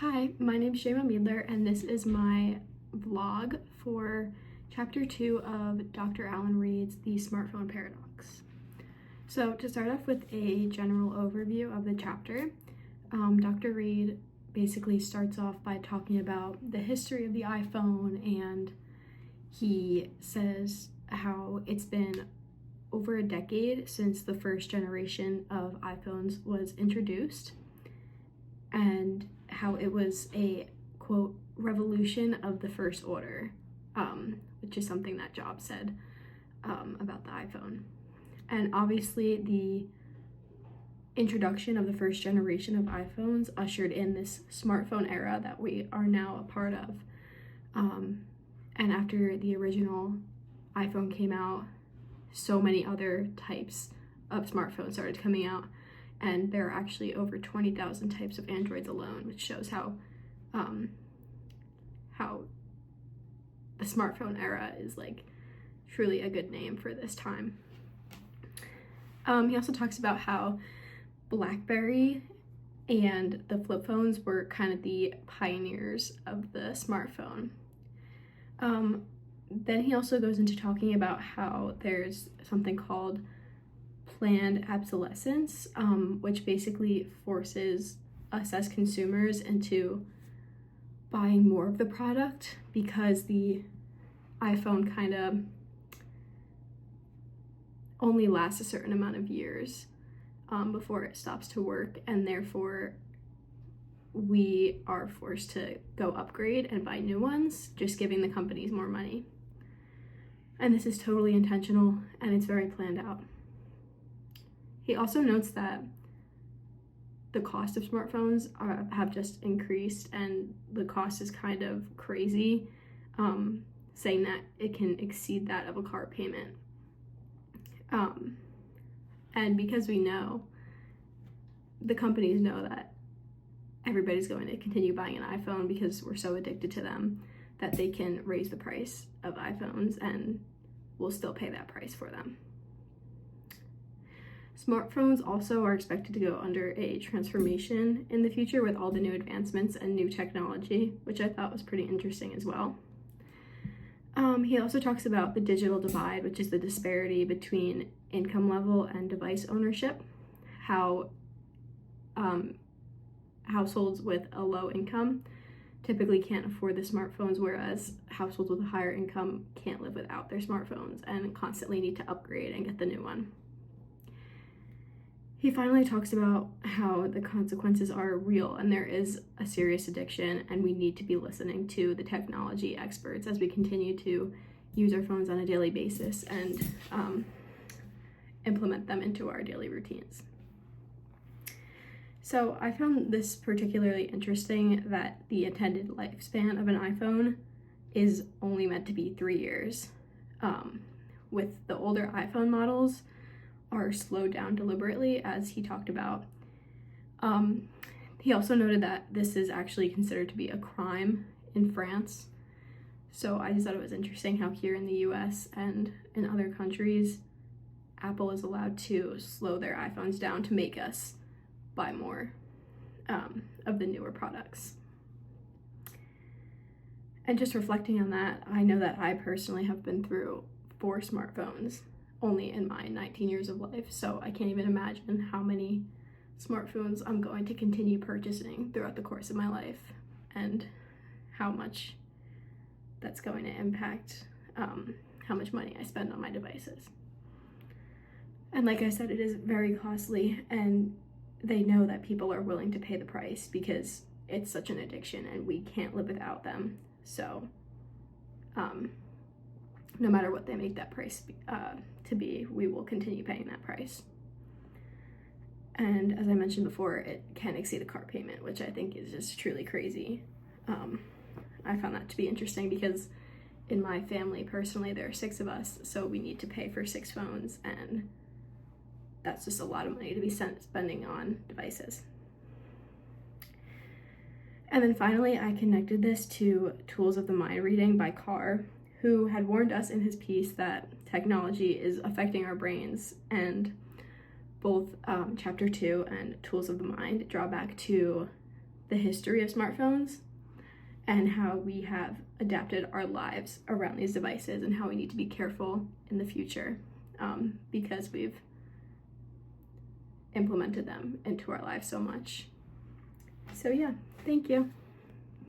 Hi, my name is Shayma Miedler, and this is my vlog for Chapter 2 of Dr. Alan Reid's The Smartphone Paradox. So to start off with a general overview of the chapter, Dr. Reid basically starts off by talking about the history of the iPhone, and he says how it's been over a decade since the first generation of iPhones was introduced, and how it was a, quote, revolution of the first order, which is something that Jobs said about the iPhone. And obviously the introduction of the first generation of iPhones ushered in this smartphone era that we are now a part of. And after the original iPhone came out, so many other types of smartphones started coming out, and there are actually over 20,000 types of Androids alone, which shows how the smartphone era is like truly a good name for this time. He also talks about how BlackBerry and the flip phones were kind of the pioneers of the smartphone. Then he also goes into talking about how there's something called planned obsolescence, which basically forces us as consumers into buying more of the product because the iPhone kind of only lasts a certain amount of years before it stops to work, and therefore we are forced to go upgrade and buy new ones, just giving the companies more money. And this is totally intentional, and it's very planned out. He also notes that the cost of smartphones have just increased, and the cost is kind of crazy, saying that it can exceed that of a car payment. And because we know, the companies know that everybody's going to continue buying an iPhone because we're so addicted to them, that they can raise the price of iPhones and we'll still pay that price for them. Smartphones also are expected to go under a transformation in the future with all the new advancements and new technology, which I thought was pretty interesting as well. He also talks about the digital divide, which is the disparity between income level and device ownership, how households with a low income typically can't afford the smartphones, whereas households with a higher income can't live without their smartphones and constantly need to upgrade and get the new one. He finally talks about how the consequences are real and there is a serious addiction, and we need to be listening to the technology experts as we continue to use our phones on a daily basis and implement them into our daily routines. So I found this particularly interesting, that the intended lifespan of an iPhone is only meant to be 3 years. With the older iPhone models are slowed down deliberately, as he talked about. He also noted that this is actually considered to be a crime in France. So I just thought it was interesting how here in the US and in other countries, Apple is allowed to slow their iPhones down to make us buy more of the newer products. And just reflecting on that, I know that I personally have been through 4 smartphones only in my 19 years of life, so I can't even imagine how many smartphones I'm going to continue purchasing throughout the course of my life, and how much that's going to impact how much money I spend on my devices. And like I said, it is very costly, and they know that people are willing to pay the price because it's such an addiction and we can't live without them. So no matter what they make that price to be, we will continue paying that price. And as I mentioned before, it can exceed a car payment, which I think is just truly crazy. I found that to be interesting because in my family, personally, there are 6 of us, so we need to pay for 6 phones, and that's just a lot of money to be spending on devices. And then finally, I connected this to Tools of the Mind reading by Carr, who had warned us in his piece that technology is affecting our brains, and both Chapter 2 and Tools of the Mind draw back to the history of smartphones and how we have adapted our lives around these devices and how we need to be careful in the future because we've implemented them into our lives so much. So yeah, thank you.